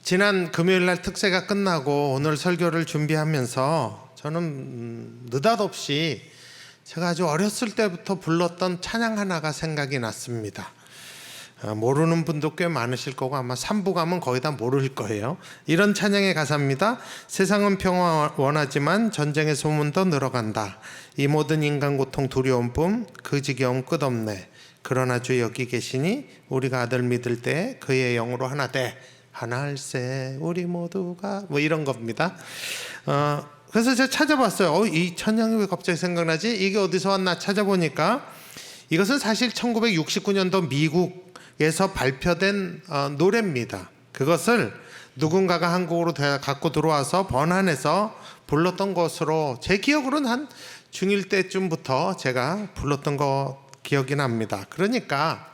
지난 금요일날 특세가 끝나고 오늘 설교를 준비하면서 저는 느닷없이 제가 아주 어렸을 때부터 불렀던 찬양 하나가 생각이 났습니다. 모르는 분도 꽤 많으실 거고 아마 3부 가면 거의 다 모를 거예요. 이런 찬양의 가사입니다. 세상은 평화 원하지만 전쟁의 소문 더 늘어간다. 이 모든 인간 고통 두려움 뿜 그 지겨움 끝없네. 그러나 주 여기 계시니 우리가 아들 믿을 때 그의 영으로 하나 돼 하나일세 우리 모두가 뭐 이런 겁니다. 그래서 제가 찾아봤어요. 이 찬양이 왜 갑자기 생각나지? 이게 어디서 왔나 찾아보니까 이것은 사실 1969년도 미국에서 발표된 노래입니다. 그것을 누군가가 한국으로 갖고 들어와서 번안해서 불렀던 것으로 제 기억으로는 한 중1 때쯤부터 제가 불렀던 거 기억이 납니다. 그러니까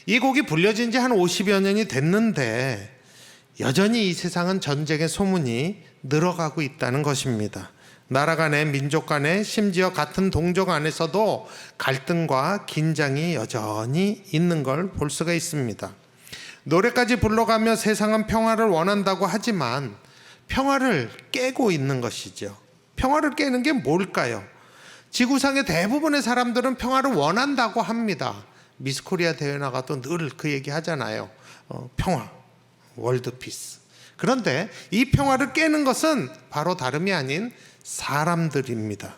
이 곡이 불려진 지 한 50여 년이 됐는데 여전히 이 세상은 전쟁의 소문이 늘어가고 있다는 것입니다. 나라 간에 민족 간에 심지어 같은 동족 안에서도 갈등과 긴장이 여전히 있는 걸 볼 수가 있습니다. 노래까지 불러가며 세상은 평화를 원한다고 하지만 평화를 깨고 있는 것이죠. 평화를 깨는 게 뭘까요? 지구상의 대부분의 사람들은 평화를 원한다고 합니다. 미스 코리아 대회 나가도 늘 그 얘기 하잖아요. 평화, 월드 피스. 그런데 이 평화를 깨는 것은 바로 다름이 아닌 사람들입니다.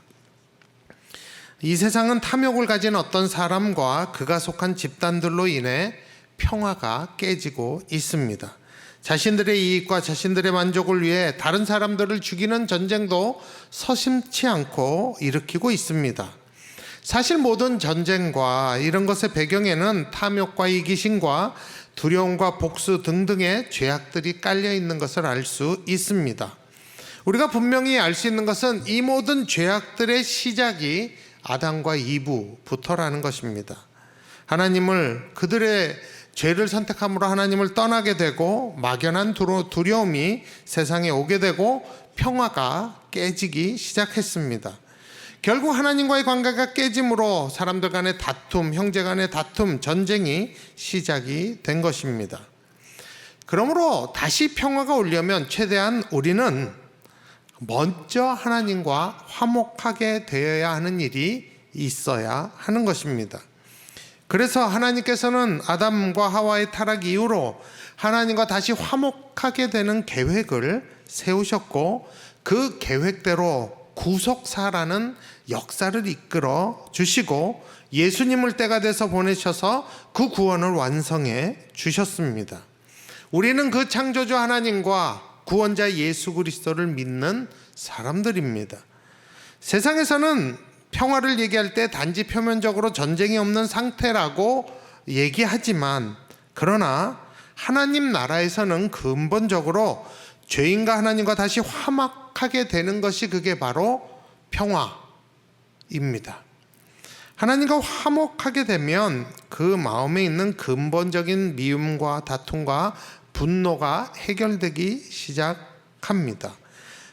이 세상은 탐욕을 가진 어떤 사람과 그가 속한 집단들로 인해 평화가 깨지고 있습니다. 자신들의 이익과 자신들의 만족을 위해 다른 사람들을 죽이는 전쟁도 서심치 않고 일으키고 있습니다. 사실 모든 전쟁과 이런 것의 배경에는 탐욕과 이기심과 두려움과 복수 등등의 죄악들이 깔려 있는 것을 알 수 있습니다. 우리가 분명히 알 수 있는 것은 이 모든 죄악들의 시작이 아담과 이브부터라는 것입니다. 하나님을 그들의 죄를 선택함으로 하나님을 떠나게 되고 막연한 두려움이 세상에 오게 되고 평화가 깨지기 시작했습니다. 결국 하나님과의 관계가 깨짐으로 사람들 간의 다툼, 형제 간의 다툼, 전쟁이 시작이 된 것입니다. 그러므로 다시 평화가 오려면 최대한 우리는 먼저 하나님과 화목하게 되어야 하는 일이 있어야 하는 것입니다. 그래서 하나님께서는 아담과 하와의 타락 이후로 하나님과 다시 화목하게 되는 계획을 세우셨고 그 계획대로 구속사라는 역사를 이끌어 주시고 예수님을 때가 돼서 보내셔서 그 구원을 완성해 주셨습니다. 우리는 그 창조주 하나님과 구원자 예수 그리스도를 믿는 사람들입니다. 세상에서는 평화를 얘기할 때 단지 표면적으로 전쟁이 없는 상태라고 얘기하지만 그러나 하나님 나라에서는 근본적으로 죄인과 하나님과 다시 화목하게 되는 것이 그게 바로 평화입니다. 하나님과 화목하게 되면 그 마음에 있는 근본적인 미움과 다툼과 분노가 해결되기 시작합니다.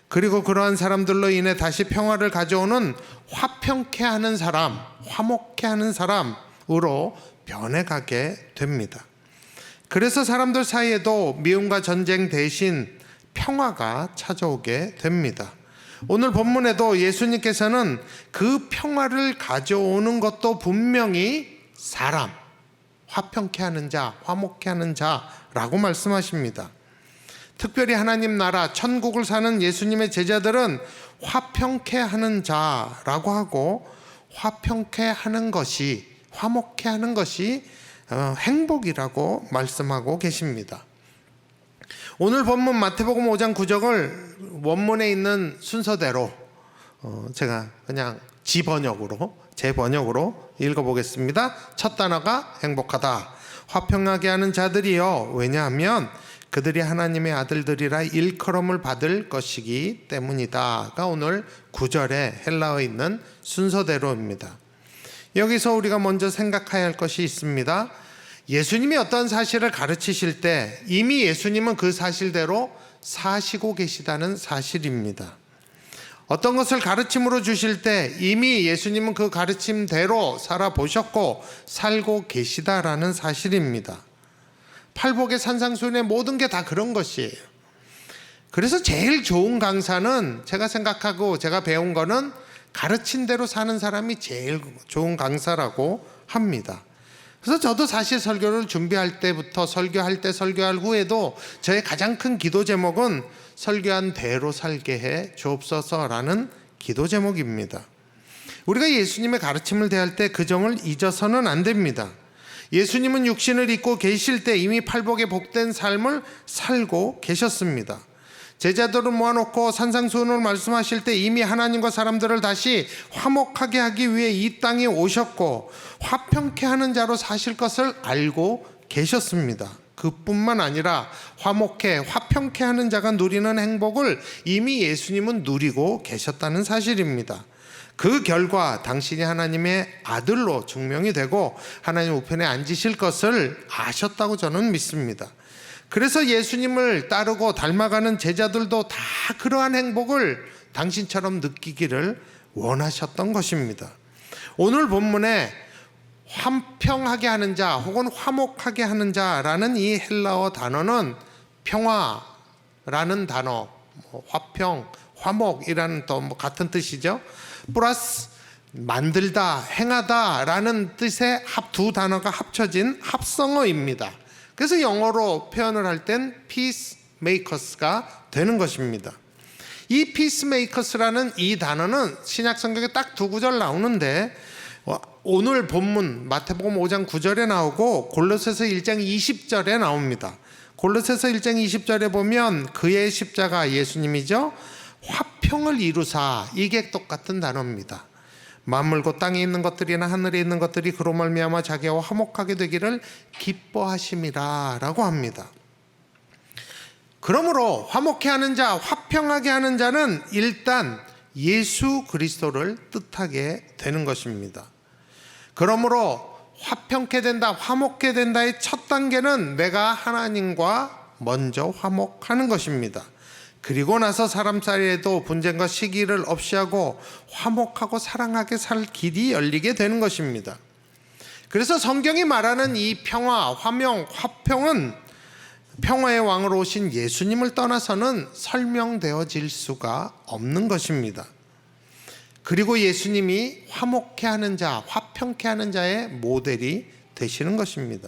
그리고 그러한 사람들로 인해 다시 평화를 가져오는 화평케 하는 사람, 화목케 하는 사람으로 변해가게 됩니다. 그래서 사람들 사이에도 미움과 전쟁 대신 평화가 찾아오게 됩니다. 오늘 본문에도 예수님께서는 그 평화를 가져오는 것도 분명히 사람, 화평케 하는 자, 화목케 하는 자라고 말씀하십니다. 특별히 하나님 나라 천국을 사는 예수님의 제자들은 화평케 하는 자라고 하고 화평케 하는 것이 화목케 하는 것이 행복이라고 말씀하고 계십니다. 오늘 본문 마태복음 5장 9절을 원문에 있는 순서대로 제가 그냥 제 번역으로 읽어보겠습니다. 첫 단어가 행복하다. 화평하게 하는 자들이요. 왜냐하면 그들이 하나님의 아들들이라 일컬음을 받을 것이기 때문이다가 오늘 9절에 헬라어에 있는 순서대로입니다. 여기서 우리가 먼저 생각해야 할 것이 있습니다. 예수님이 어떤 사실을 가르치실 때 이미 예수님은 그 사실대로 사시고 계시다는 사실입니다. 어떤 것을 가르침으로 주실 때 이미 예수님은 그 가르침대로 살아보셨고 살고 계시다라는 사실입니다. 팔복의 산상수훈의 모든 게 다 그런 것이에요. 그래서 제일 좋은 강사는 제가 생각하고 제가 배운 거는 가르친 대로 사는 사람이 제일 좋은 강사라고 합니다. 그래서 저도 사실 설교를 준비할 때부터 설교할 때 설교할 후에도 저의 가장 큰 기도 제목은 설교한 대로 살게 해 주옵소서라는 기도 제목입니다. 우리가 예수님의 가르침을 대할 때 그 점을 잊어서는 안 됩니다. 예수님은 육신을 입고 계실 때 이미 팔복의 복된 삶을 살고 계셨습니다. 제자들을 모아놓고 산상수훈을 말씀하실 때 이미 하나님과 사람들을 다시 화목하게 하기 위해 이 땅에 오셨고 화평케 하는 자로 사실 것을 알고 계셨습니다. 그뿐만 아니라 화목해 화평케 하는 자가 누리는 행복을 이미 예수님은 누리고 계셨다는 사실입니다. 그 결과 당신이 하나님의 아들로 증명이 되고 하나님 우편에 앉으실 것을 아셨다고 저는 믿습니다. 그래서 예수님을 따르고 닮아가는 제자들도 다 그러한 행복을 당신처럼 느끼기를 원하셨던 것입니다. 오늘 본문에 화평하게 하는 자 혹은 화목하게 하는 자라는 이 헬라어 단어는 평화라는 단어, 화평, 화목이라는 또 같은 뜻이죠. 플러스 만들다, 행하다라는 뜻의 두 단어가 합쳐진 합성어입니다. 그래서 영어로 표현을 할 땐 peacemakers가 되는 것입니다. 이 peacemakers라는 이 단어는 신약 성경에 딱 두 구절 나오는데 오늘 본문 마태복음 5장 9절에 나오고 골로새서 1장 20절에 나옵니다. 골로새서 1장 20절에 보면 그의 십자가 예수님이죠. 화평을 이루사, 이게 똑같은 단어입니다. 만물고 땅에 있는 것들이나 하늘에 있는 것들이 그로 말미암아 자기와 화목하게 되기를 기뻐하심이라 라고 합니다. 그러므로 화목해 하는 자, 화평하게 하는 자는 일단 예수 그리스도를 뜻하게 되는 것입니다. 그러므로 화평케 된다, 화목케 된다의 첫 단계는 내가 하나님과 먼저 화목하는 것입니다. 그리고 나서 사람 사이에도 분쟁과 시기를 없이 하고 화목하고 사랑하게 살 길이 열리게 되는 것입니다. 그래서 성경이 말하는 이 평화, 화평은 평화의 왕으로 오신 예수님을 떠나서는 설명되어질 수가 없는 것입니다. 그리고 예수님이 화목케 하는 자, 화평케 하는 자의 모델이 되시는 것입니다.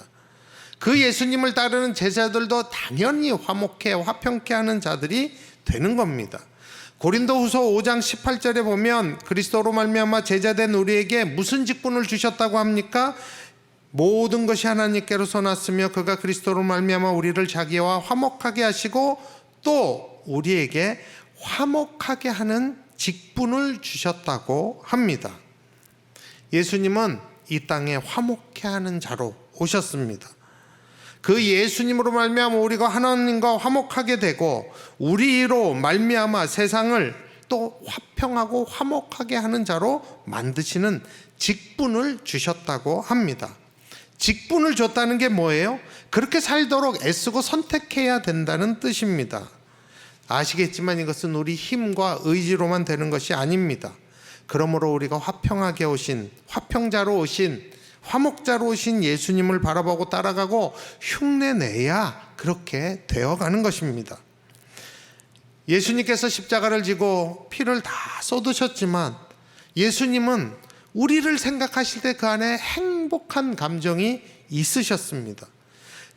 그 예수님을 따르는 제자들도 당연히 화목해 화평케 하는 자들이 되는 겁니다. 고린도후서 5장 18절에 보면 그리스도로 말미암아 제자된 우리에게 무슨 직분을 주셨다고 합니까? 모든 것이 하나님께로서 났으며 그가 그리스도로 말미암아 우리를 자기와 화목하게 하시고 또 우리에게 화목하게 하는 직분을 주셨다고 합니다. 예수님은 이 땅에 화목케 하는 자로 오셨습니다. 그 예수님으로 말미암아 우리가 하나님과 화목하게 되고 우리로 말미암아 세상을 또 화평하고 화목하게 하는 자로 만드시는 직분을 주셨다고 합니다. 직분을 줬다는 게 뭐예요? 그렇게 살도록 애쓰고 선택해야 된다는 뜻입니다. 아시겠지만 이것은 우리 힘과 의지로만 되는 것이 아닙니다. 그러므로 우리가 화평하게 오신, 화평자로 오신, 화목자로 오신 예수님을 바라보고 따라가고 흉내내야 그렇게 되어가는 것입니다. 예수님께서 십자가를 지고 피를 다 쏟으셨지만 예수님은 우리를 생각하실 때 그 안에 행복한 감정이 있으셨습니다.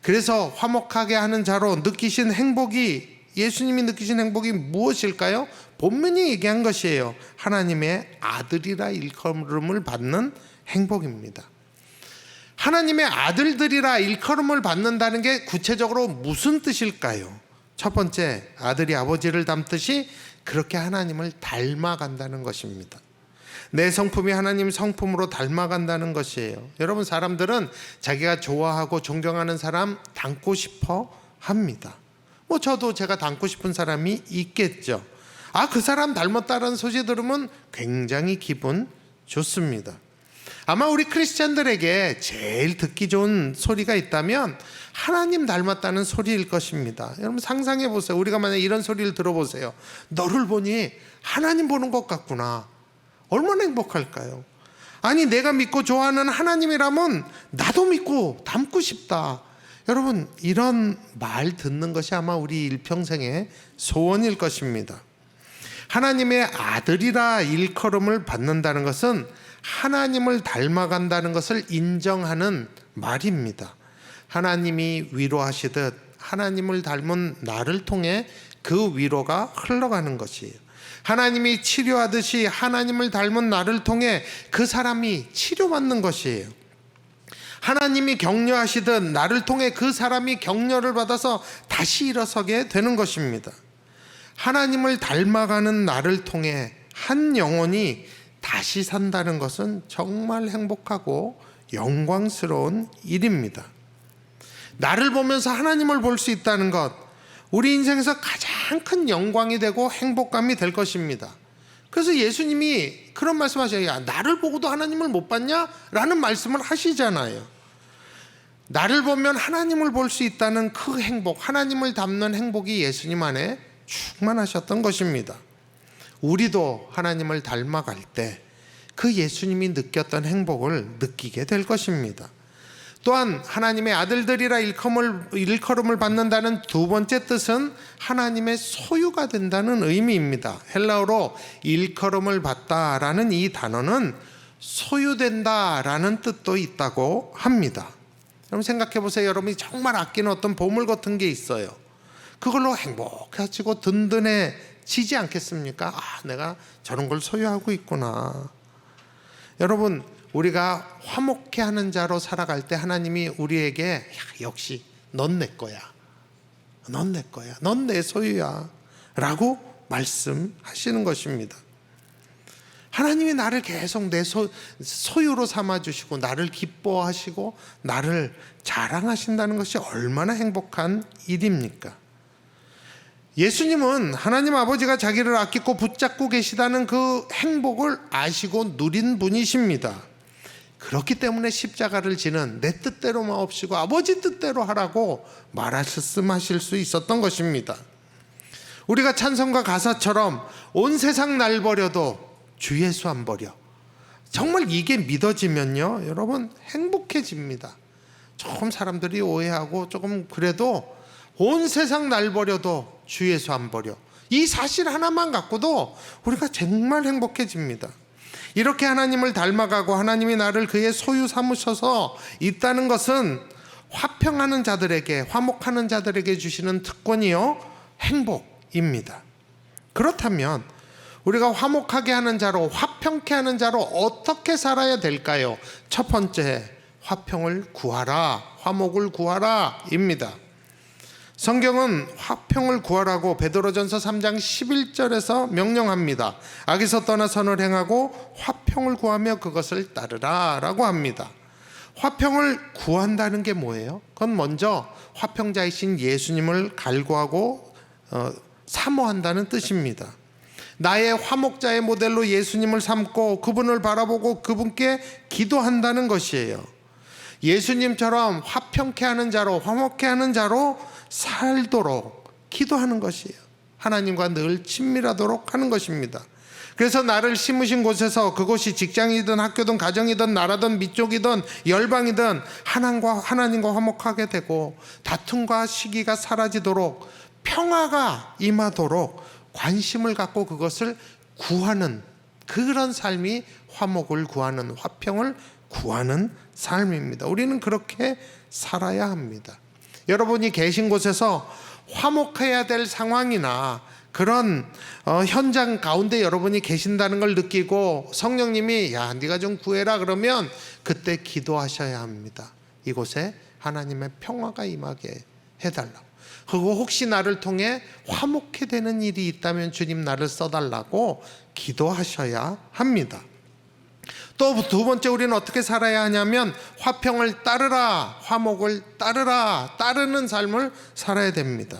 그래서 화목하게 하는 자로 느끼신 행복이, 예수님이 느끼신 행복이 무엇일까요? 본문이 얘기한 것이에요. 하나님의 아들이라 일컬음을 받는 행복입니다. 하나님의 아들들이라 일컬음을 받는다는 게 구체적으로 무슨 뜻일까요? 첫 번째, 아들이 아버지를 닮듯이 그렇게 하나님을 닮아간다는 것입니다. 내 성품이 하나님 성품으로 닮아간다는 것이에요. 여러분, 사람들은 자기가 좋아하고 존경하는 사람 닮고 싶어 합니다. 저도 제가 닮고 싶은 사람이 있겠죠. 그 사람 닮았다는 소식 들으면 굉장히 기분 좋습니다. 아마 우리 크리스찬들에게 제일 듣기 좋은 소리가 있다면 하나님 닮았다는 소리일 것입니다. 여러분 상상해 보세요. 우리가 만약 이런 소리를 들어보세요. 너를 보니 하나님 보는 것 같구나. 얼마나 행복할까요? 아니, 내가 믿고 좋아하는 하나님이라면 나도 믿고 닮고 싶다. 여러분, 이런 말 듣는 것이 아마 우리 일평생의 소원일 것입니다. 하나님의 아들이라 일컬음을 받는다는 것은 하나님을 닮아간다는 것을 인정하는 말입니다. 하나님이 위로하시듯 하나님을 닮은 나를 통해 그 위로가 흘러가는 것이에요. 하나님이 치료하듯이 하나님을 닮은 나를 통해 그 사람이 치료받는 것이에요. 하나님이 격려하시듯 나를 통해 그 사람이 격려를 받아서 다시 일어서게 되는 것입니다. 하나님을 닮아가는 나를 통해 한 영혼이 다시 산다는 것은 정말 행복하고 영광스러운 일입니다. 나를 보면서 하나님을 볼 수 있다는 것, 우리 인생에서 가장 큰 영광이 되고 행복감이 될 것입니다. 그래서 예수님이 그런 말씀하셔요. 야, 나를 보고도 하나님을 못 봤냐? 라는 말씀을 하시잖아요. 나를 보면 하나님을 볼 수 있다는 그 행복, 하나님을 닮는 행복이 예수님 안에 충만하셨던 것입니다. 우리도 하나님을 닮아갈 때 그 예수님이 느꼈던 행복을 느끼게 될 것입니다. 또한 하나님의 아들들이라 일컬음을 받는다는 두 번째 뜻은 하나님의 소유가 된다는 의미입니다. 헬라어로 일컬음을 받다라는 이 단어는 소유된다라는 뜻도 있다고 합니다. 여러분 생각해 보세요. 여러분이 정말 아끼는 어떤 보물 같은 게 있어요. 그걸로 행복해지고 든든해지지 않겠습니까? 아, 내가 저런 걸 소유하고 있구나. 여러분, 우리가 화목해하는 자로 살아갈 때 하나님이 우리에게 야, 역시 넌 내 거야. 넌 내 거야. 넌 내 소유야. 라고 말씀하시는 것입니다. 하나님이 나를 계속 내 소유로 삼아주시고 나를 기뻐하시고 나를 자랑하신다는 것이 얼마나 행복한 일입니까? 예수님은 하나님 아버지가 자기를 아끼고 붙잡고 계시다는 그 행복을 아시고 누린 분이십니다. 그렇기 때문에 십자가를 지는 내 뜻대로 마옵시고 아버지 뜻대로 하라고 말씀하실 수 있었던 것입니다. 우리가 찬송가 가사처럼 온 세상 날 버려도 주 예수 안 버려. 정말 이게 믿어지면요, 여러분 행복해집니다. 조금 사람들이 오해하고 조금 그래도 온 세상 날 버려도 주 예수 안 버려. 이 사실 하나만 갖고도 우리가 정말 행복해집니다. 이렇게 하나님을 닮아가고 하나님이 나를 그의 소유 삼으셔서 있다는 것은 화평하는 자들에게, 화목하는 자들에게 주시는 특권이요 행복입니다. 그렇다면 우리가 화목하게 하는 자로, 화평케 하는 자로 어떻게 살아야 될까요? 첫 번째, 화평을 구하라, 화목을 구하라 입니다. 성경은 화평을 구하라고 베드로전서 3장 11절에서 명령합니다. 악에서 떠나 선을 행하고 화평을 구하며 그것을 따르라 라고 합니다. 화평을 구한다는 게 뭐예요? 그건 먼저 화평자이신 예수님을 갈구하고 사모한다는 뜻입니다. 나의 화목자의 모델로 예수님을 삼고 그분을 바라보고 그분께 기도한다는 것이에요. 예수님처럼 화평케 하는 자로, 화목케 하는 자로 살도록 기도하는 것이에요. 하나님과 늘 친밀하도록 하는 것입니다. 그래서 나를 심으신 곳에서, 그곳이 직장이든 학교든 가정이든 나라든 민족이든 열방이든 하나님과 화목하게 되고 다툼과 시기가 사라지도록, 평화가 임하도록 관심을 갖고 그것을 구하는 그런 삶이 화목을 구하는, 화평을 구하는 삶입니다. 우리는 그렇게 살아야 합니다. 여러분이 계신 곳에서 화목해야 될 상황이나 그런 현장 가운데 여러분이 계신다는 걸 느끼고 성령님이 야, 네가 좀 구해라 그러면 그때 기도하셔야 합니다. 이곳에 하나님의 평화가 임하게 해달라고. 그리고 혹시 나를 통해 화목해 되는 일이 있다면 주님 나를 써달라고 기도하셔야 합니다. 또 두 번째, 우리는 어떻게 살아야 하냐면 화평을 따르라, 화목을 따르라, 따르는 삶을 살아야 됩니다.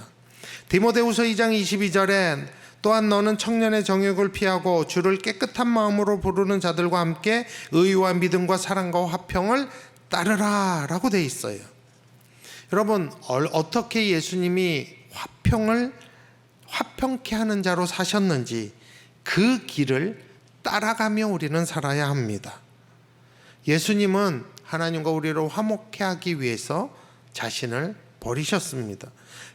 디모데후서 2장 22절에 또한 너는 청년의 정욕을 피하고 주를 깨끗한 마음으로 부르는 자들과 함께 의와 믿음과 사랑과 화평을 따르라 라고 돼 있어요. 여러분, 어떻게 예수님이 화평케 하는 자로 사셨는지 그 길을 따라가며 우리는 살아야 합니다. 예수님은 하나님과 우리를 화목케 하기 위해서 자신을 버리셨습니다.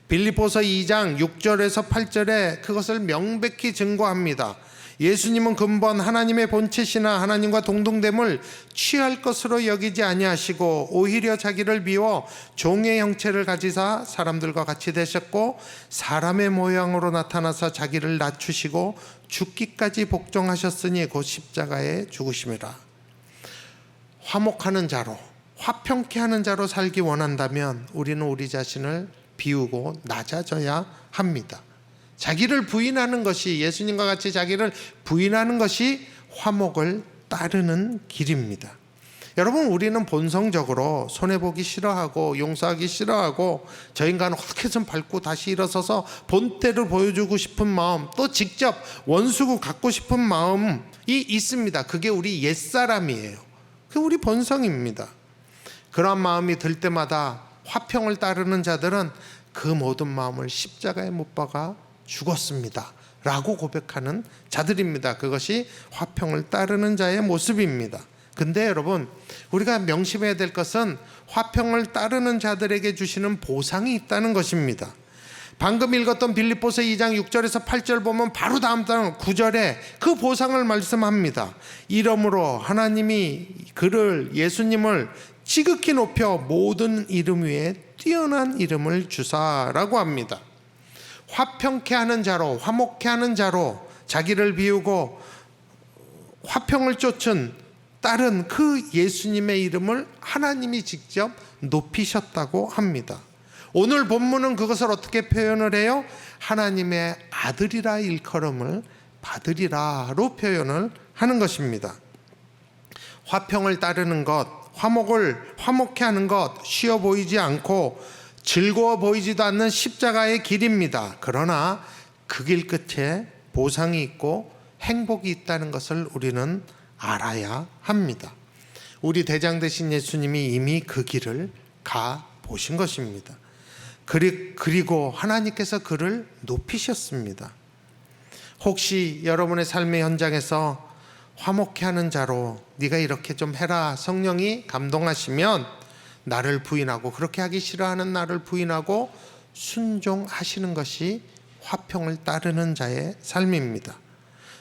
빌립보서 2장 6절에서 8절에 그것을 명백히 증거합니다. 예수님은 근본 하나님의 본체시나 하나님과 동등됨을 취할 것으로 여기지 아니하시고 오히려 자기를 비워 종의 형체를 가지사 사람들과 같이 되셨고 사람의 모양으로 나타나사 자기를 낮추시고 죽기까지 복종하셨으니 곧 십자가에 죽으심이라. 화목하는 자로, 화평케 하는 자로 살기 원한다면 우리는 우리 자신을 비우고 낮아져야 합니다. 자기를 부인하는 것이, 예수님과 같이 자기를 부인하는 것이 화목을 따르는 길입니다. 여러분, 우리는 본성적으로 손해보기 싫어하고 용서하기 싫어하고 저 인간은 어떻게 좀 밟고 다시 일어서서 본때를 보여주고 싶은 마음, 또 직접 원수고 갖고 싶은 마음이 있습니다. 그게 우리 옛사람이에요. 그게 우리 본성입니다. 그런 마음이 들 때마다 화평을 따르는 자들은 그 모든 마음을 십자가에 못 박아 죽었습니다 라고 고백하는 자들입니다. 그것이 화평을 따르는 자의 모습입니다. 근데 여러분, 우리가 명심해야 될 것은 화평을 따르는 자들에게 주시는 보상이 있다는 것입니다. 방금 읽었던 빌립보서 2장 6절에서 8절 보면 바로 다음 장 9절에 그 보상을 말씀합니다. 이러므로 하나님이 그를, 예수님을 지극히 높여 모든 이름 위에 뛰어난 이름을 주사라고 합니다. 화평케 하는 자로, 화목케 하는 자로 자기를 비우고 화평을 쫓은 따른 그 예수님의 이름을 하나님이 직접 높이셨다고 합니다. 오늘 본문은 그것을 어떻게 표현을 해요? 하나님의 아들이라 일컬음을 받으리라로 표현을 하는 것입니다. 화평을 따르는 것, 화목케 하는 것, 쉬워 보이지 않고 즐거워 보이지도 않는 십자가의 길입니다. 그러나 그 길 끝에 보상이 있고 행복이 있다는 것을 우리는 알아야 합니다. 우리 대장 되신 예수님이 이미 그 길을 가 보신 것입니다. 그리고 하나님께서 그를 높이셨습니다. 혹시 여러분의 삶의 현장에서 화목케 하는 자로 네가 이렇게 좀 해라, 성령이 감동하시면 나를 부인하고, 그렇게 하기 싫어하는 나를 부인하고 순종하시는 것이 화평을 따르는 자의 삶입니다.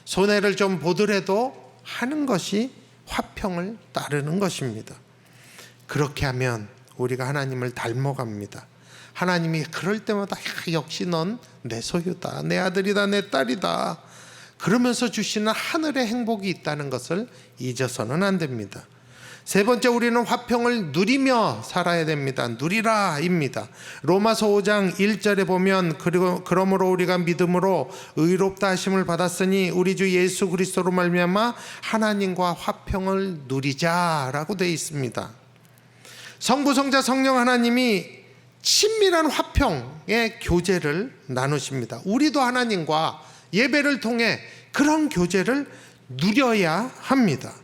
손해를 좀 보더라도 하는 것이 화평을 따르는 것입니다. 그렇게 하면 우리가 하나님을 닮아갑니다. 하나님이 그럴 때마다 역시 넌 내 소유다, 내 아들이다, 내 딸이다 그러면서 주시는 하늘의 행복이 있다는 것을 잊어서는 안 됩니다. 세 번째, 우리는 화평을 누리며 살아야 됩니다. 누리라입니다. 로마서 5장 1절에 보면 그러므로 우리가 믿음으로 의롭다 하심을 받았으니 우리 주 예수 그리스도로 말미암아 하나님과 화평을 누리자라고 되어 있습니다. 성부, 성자, 성령 하나님이 친밀한 화평의 교제를 나누십니다. 우리도 하나님과 예배를 통해 그런 교제를 누려야 합니다.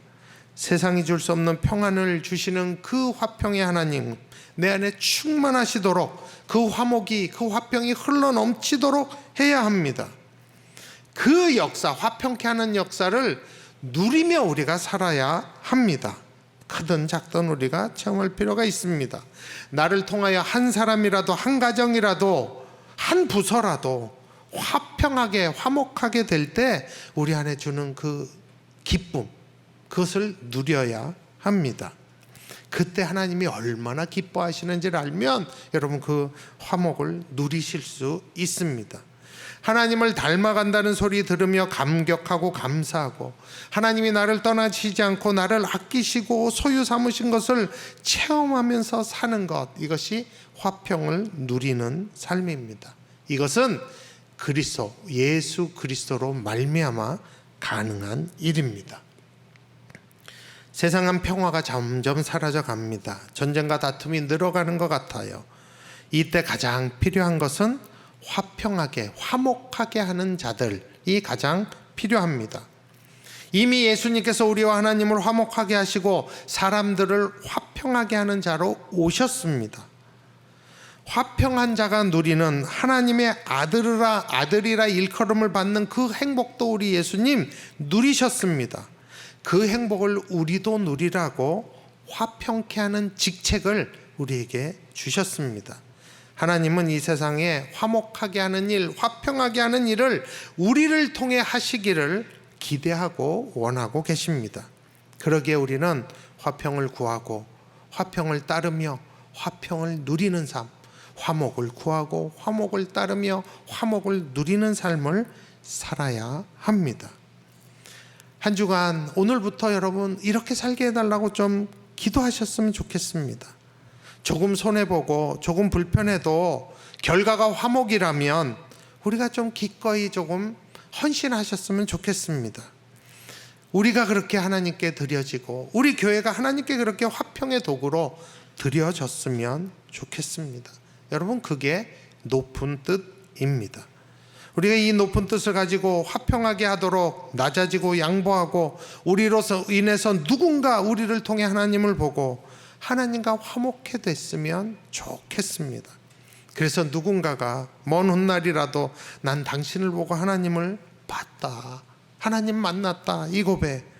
세상이 줄 수 없는 평안을 주시는 그 화평의 하나님, 내 안에 충만하시도록 그 화목이, 그 화평이 흘러넘치도록 해야 합니다. 그 역사, 화평케 하는 역사를 누리며 우리가 살아야 합니다. 크든 작든 우리가 체험할 필요가 있습니다. 나를 통하여 한 사람이라도, 한 가정이라도, 한 부서라도 화평하게, 화목하게 될 때 우리 안에 주는 그 기쁨, 그것을 누려야 합니다. 그때 하나님이 얼마나 기뻐하시는지를 알면 여러분 그 화목을 누리실 수 있습니다. 하나님을 닮아간다는 소리 들으며 감격하고 감사하고, 하나님이 나를 떠나시지 않고 나를 아끼시고 소유 삼으신 것을 체험하면서 사는 것, 이것이 화평을 누리는 삶입니다. 이것은 그리스도, 예수 그리스도로 말미암아 가능한 일입니다. 세상은 평화가 점점 사라져 갑니다. 전쟁과 다툼이 늘어가는 것 같아요. 이때 가장 필요한 것은 화평하게, 화목하게 하는 자들이 가장 필요합니다. 이미 예수님께서 우리와 하나님을 화목하게 하시고 사람들을 화평하게 하는 자로 오셨습니다. 화평한 자가 누리는 하나님의 아들이라 일컬음을 받는 그 행복도 우리 예수님 누리셨습니다. 그 행복을 우리도 누리라고 화평케 하는 직책을 우리에게 주셨습니다. 하나님은 이 세상에 화목하게 하는 일, 화평하게 하는 일을 우리를 통해 하시기를 기대하고 원하고 계십니다. 그러기에 우리는 화평을 구하고 화평을 따르며 화평을 누리는 삶, 화목을 구하고 화목을 따르며 화목을 누리는 삶을 살아야 합니다. 한 주간 오늘부터 여러분 이렇게 살게 해달라고 좀 기도하셨으면 좋겠습니다. 조금 손해보고 조금 불편해도 결과가 화목이라면 우리가 좀 기꺼이 조금 헌신하셨으면 좋겠습니다. 우리가 그렇게 하나님께 드려지고 우리 교회가 하나님께 그렇게 화평의 도구로 드려졌으면 좋겠습니다. 여러분, 그게 높은 뜻입니다. 우리가 이 높은 뜻을 가지고 화평하게 하도록 낮아지고 양보하고 우리로서 인해서 누군가 우리를 통해 하나님을 보고 하나님과 화목해 됐으면 좋겠습니다. 그래서 누군가가 먼 훗날이라도 난 당신을 보고 하나님을 봤다, 하나님 만났다, 이 고백,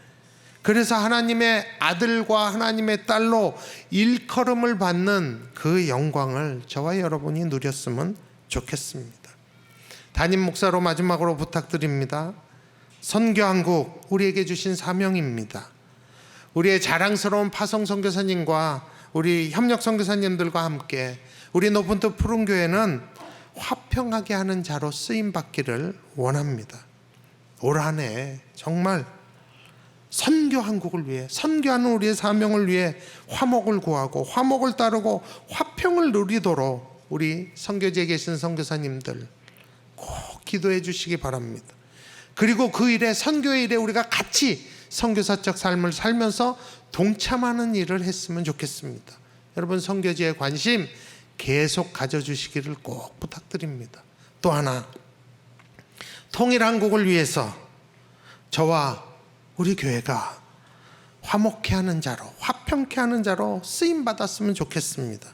그래서 하나님의 아들과 하나님의 딸로 일컬음을 받는 그 영광을 저와 여러분이 누렸으면 좋겠습니다. 담임 목사로 마지막으로 부탁드립니다. 선교한국 우리에게 주신 사명입니다. 우리의 자랑스러운 파송 선교사님과 우리 협력 선교사님들과 함께 우리 높은 뜻 푸른 교회는 화평하게 하는 자로 쓰임 받기를 원합니다. 올 한 해 정말 선교한국을 위해, 선교하는 우리의 사명을 위해 화목을 구하고 화목을 따르고 화평을 누리도록 우리 선교지에 계신 선교사님들 꼭 기도해 주시기 바랍니다. 그리고 그 일에, 선교의 일에 우리가 같이 선교사적 삶을 살면서 동참하는 일을 했으면 좋겠습니다. 여러분, 선교지에 관심 계속 가져주시기를 꼭 부탁드립니다. 또 하나, 통일한국을 위해서 저와 우리 교회가 화목케 하는 자로, 화평케 하는 자로 쓰임받았으면 좋겠습니다.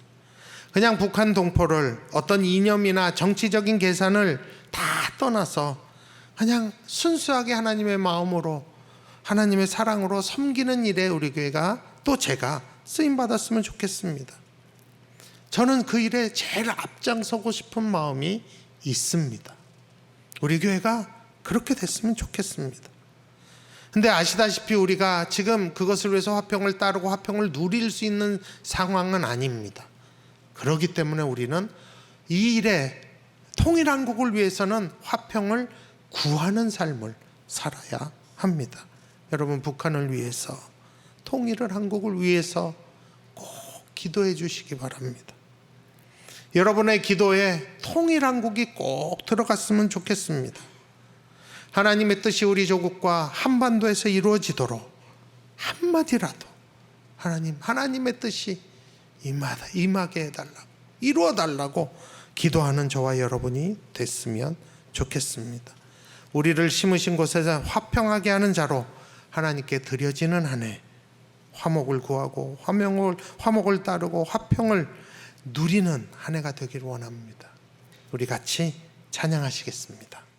그냥 북한 동포를 어떤 이념이나 정치적인 계산을 다 떠나서 그냥 순수하게 하나님의 마음으로, 하나님의 사랑으로 섬기는 일에 우리 교회가, 또 제가 쓰임받았으면 좋겠습니다. 저는 그 일에 제일 앞장서고 싶은 마음이 있습니다. 우리 교회가 그렇게 됐으면 좋겠습니다. 근데 아시다시피 우리가 지금 그것을 위해서 화평을 따르고 화평을 누릴 수 있는 상황은 아닙니다. 그렇기 때문에 우리는 이 일에, 통일한국을 위해서는 화평을 구하는 삶을 살아야 합니다. 여러분, 북한을 위해서, 통일을 한국을 위해서 꼭 기도해 주시기 바랍니다. 여러분의 기도에 통일한국이 꼭 들어갔으면 좋겠습니다. 하나님의 뜻이 우리 조국과 한반도에서 이루어지도록 한마디라도 하나님의 뜻이 임하게 해달라고, 이루어달라고 기도하는 저와 여러분이 됐으면 좋겠습니다. 우리를 심으신 곳에서 화평하게 하는 자로 하나님께 드려지는 한 해 화목을 구하고 화목을 따르고 화평을 누리는 한 해가 되기를 원합니다. 우리 같이 찬양하시겠습니다.